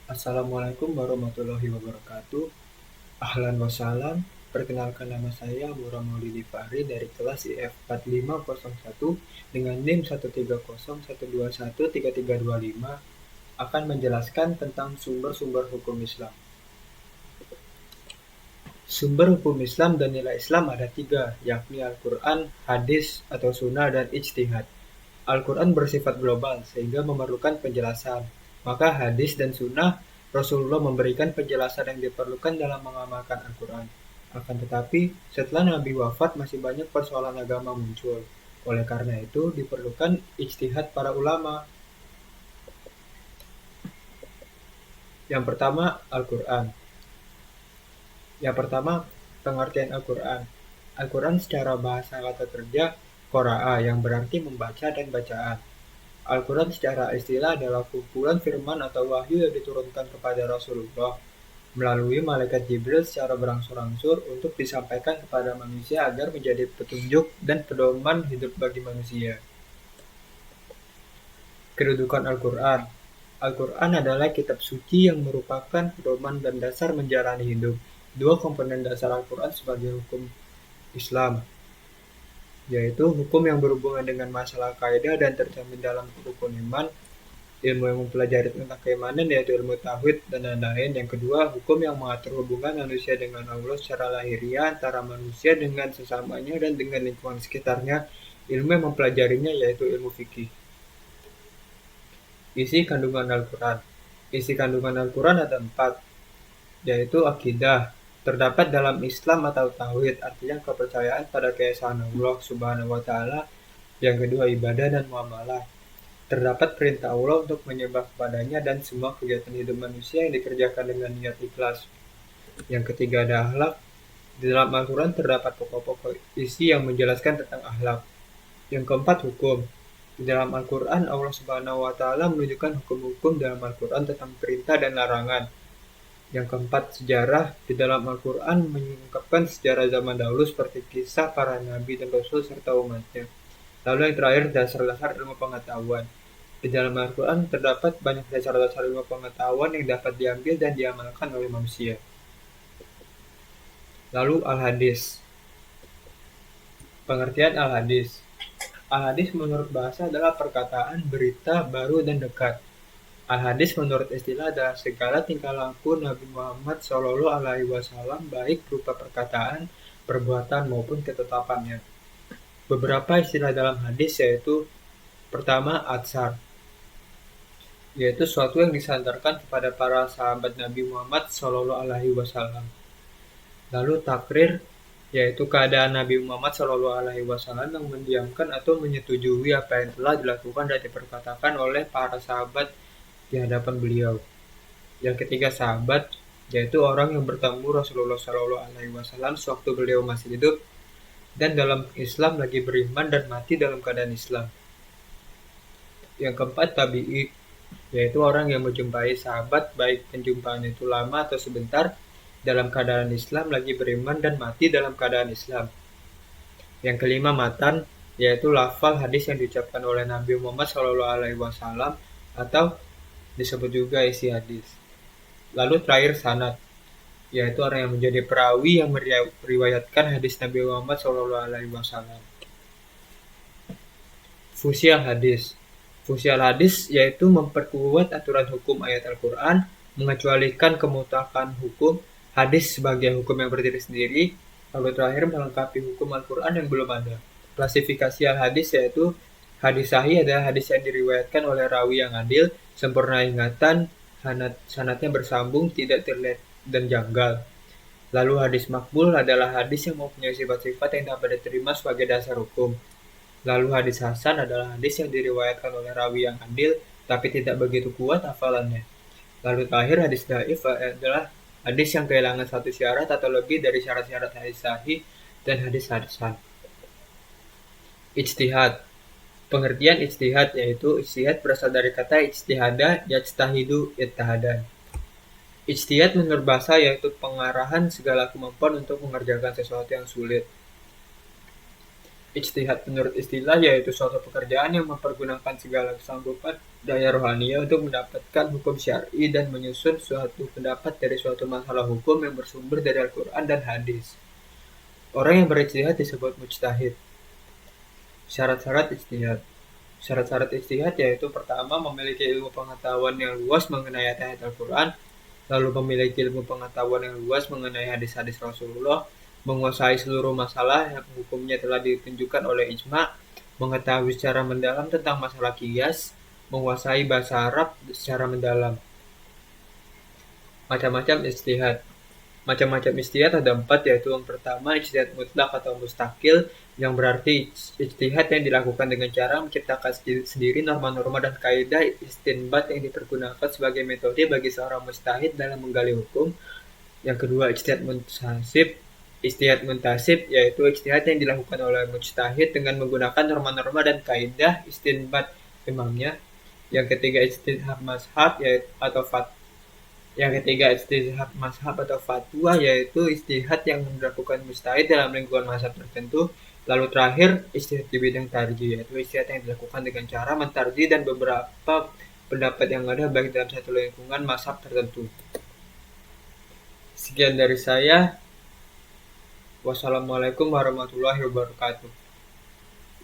Assalamualaikum warahmatullahi wabarakatuh. Ahlan wa sahlan. Perkenalkan nama saya Mura Maulidi Fahri dari kelas IF 4501 dengan NIM 13012133325 akan menjelaskan tentang sumber-sumber hukum Islam. Sumber hukum Islam dan nilai Islam ada tiga, yakni Al-Quran, hadis atau sunnah, dan ijtihad. Al-Quran bersifat global sehingga memerlukan penjelasan. Maka hadis dan sunnah Rasulullah memberikan penjelasan yang diperlukan dalam mengamalkan Al-Quran. Akan tetapi, setelah Nabi wafat masih banyak persoalan agama muncul. Oleh karena itu, diperlukan ijtihad para ulama. Yang pertama, Al-Quran. Yang pertama, pengertian Al-Quran. Al-Quran secara bahasa kata kerja Qira'a yang berarti membaca dan bacaan. Al-Quran secara istilah adalah kumpulan firman atau wahyu yang diturunkan kepada Rasulullah melalui malaikat Jibril secara berangsur-angsur untuk disampaikan kepada manusia agar menjadi petunjuk dan pedoman hidup bagi manusia. Kedudukan Al-Quran. Al-Quran adalah kitab suci yang merupakan pedoman dan dasar menjalani hidup. Dua komponen dasar Al-Quran sebagai hukum Islam, yaitu hukum yang berhubungan dengan masalah kaidah dan tercermin dalam rukun iman, ilmu yang mempelajari tentang keimanan yaitu ilmu tauhid dan lain-lain. Yang kedua, hukum yang mengatur hubungan manusia dengan Allah secara lahiriah, antara manusia dengan sesamanya dan dengan lingkungan sekitarnya. Ilmu yang mempelajarinya yaitu ilmu fikih. Isi kandungan Al-Quran. Isi kandungan Al-Quran ada 4, yaitu akidah. Terdapat dalam Islam atau tauhid, artinya kepercayaan pada keesaan Allah Subhanahu wa Ta'ala. Yang kedua, ibadah dan muamalah. Terdapat perintah Allah untuk menyembah kepadanya dan semua kegiatan hidup manusia yang dikerjakan dengan niat ikhlas. Yang ketiga, ada akhlak. Di dalam Al-Quran terdapat pokok-pokok isi yang menjelaskan tentang akhlak. Yang keempat, hukum. Di dalam Al-Quran, Allah Subhanahu wa Ta'ala menunjukkan hukum-hukum dalam Al-Quran tentang perintah dan larangan. Yang keempat, sejarah. Di dalam Al-Quran mengungkapkan sejarah zaman dahulu seperti kisah para nabi dan rasul serta umatnya. Lalu yang terakhir, dasar-dasar ilmu pengetahuan. Di dalam Al-Quran terdapat banyak dasar-dasar ilmu pengetahuan yang dapat diambil dan diamalkan oleh manusia. Lalu Al-Hadis. Pengertian Al-Hadis. Al-Hadis menurut bahasa adalah perkataan, berita, baru, dan dekat. Al-Hadis menurut istilah adalah segala tingkah laku Nabi Muhammad SAW baik berupa perkataan, perbuatan, maupun ketetapannya. Beberapa istilah dalam hadis yaitu pertama, atsar, yaitu sesuatu yang disandarkan kepada para sahabat Nabi Muhammad SAW. Lalu takrir, yaitu keadaan Nabi Muhammad SAW yang mendiamkan atau menyetujui apa yang telah dilakukan dan diperkatakan oleh para sahabat di hadapan beliau. Yang ketiga, sahabat, yaitu orang yang bertemu Rasulullah SAW sewaktu beliau masih hidup dan dalam Islam lagi beriman dan mati dalam keadaan Islam. Yang keempat, tabi'i, yaitu orang yang menjumpai sahabat baik penjumpaan itu lama atau sebentar dalam keadaan Islam lagi beriman dan mati dalam keadaan Islam. Yang kelima, matan, yaitu lafal hadis yang diucapkan oleh Nabi Muhammad SAW atau disebut juga isi hadis. Lalu terakhir, sanad, yaitu orang yang menjadi perawi yang meriwayatkan hadis Nabi Muhammad SAW. Fusi al-hadis. Fusi al-hadis yaitu memperkuat aturan hukum ayat Al-Quran, mengecualikan kemutlakan hukum hadis sebagai hukum yang berdiri sendiri, lalu terakhir melengkapi hukum Al-Quran yang belum ada. Klasifikasi al-hadis yaitu hadis sahih adalah hadis yang diriwayatkan oleh rawi yang adil, sempurna ingatan, sanadnya bersambung, tidak terlihat dan janggal. Lalu hadis makbul adalah hadis yang mempunyai sifat-sifat yang dapat diterima sebagai dasar hukum. Lalu hadis hasan adalah hadis yang diriwayatkan oleh rawi yang adil tapi tidak begitu kuat hafalannya. Lalu terakhir, hadis dhaif adalah hadis yang kehilangan satu syarat atau lebih dari syarat-syarat hadis sahih dan hadis hasan. Ijtihad. Pengertian ijtihad yaitu ijtihad berasal dari kata ijtihada, yajtahidu, ijtihadan. Ijtihad menurut bahasa yaitu pengarahan segala kemampuan untuk mengerjakan sesuatu yang sulit. Ijtihad menurut istilah yaitu suatu pekerjaan yang mempergunakan segala kesanggupan daya rohaninya untuk mendapatkan hukum syar'i dan menyusun suatu pendapat dari suatu masalah hukum yang bersumber dari Al-Quran dan hadis. Orang yang berijtihad disebut mujtahid. Syarat-syarat ijtihad. Syarat-syarat ijtihad yaitu pertama memiliki ilmu pengetahuan yang luas mengenai ayat-ayat Al-Quran, lalu memiliki ilmu pengetahuan yang luas mengenai hadis-hadis Rasulullah, menguasai seluruh masalah yang hukumnya telah ditunjukkan oleh ijma, mengetahui secara mendalam tentang masalah qiyas, menguasai bahasa Arab secara mendalam. Macam-macam ijtihad. Macam-macam ijtihad ada 4, yaitu yang pertama ijtihad mutlak atau mustakil, yang berarti ijtihad yang dilakukan dengan cara menciptakan sendiri norma-norma dan kaidah istinbat yang dipergunakan sebagai metode bagi seorang mujtahid dalam menggali hukum. Yang kedua ijtihad muntasib. Ijtihad muntasib yaitu ijtihad yang dilakukan oleh mujtahid dengan menggunakan norma-norma dan kaidah istinbat imamnya. Yang ketiga ijtihad mazhab yaitu ijtihad mazhab atau fatwa, yaitu ijtihad yang dilakukan mujtahid dalam lingkungan mazhab tertentu. Lalu terakhir, ijtihad di bidang tarjih, yaitu ijtihad yang dilakukan dengan cara mentarjih dan beberapa pendapat yang ada baik dalam satu lingkungan mazhab tertentu. Sekian dari saya. Wassalamualaikum warahmatullahi wabarakatuh.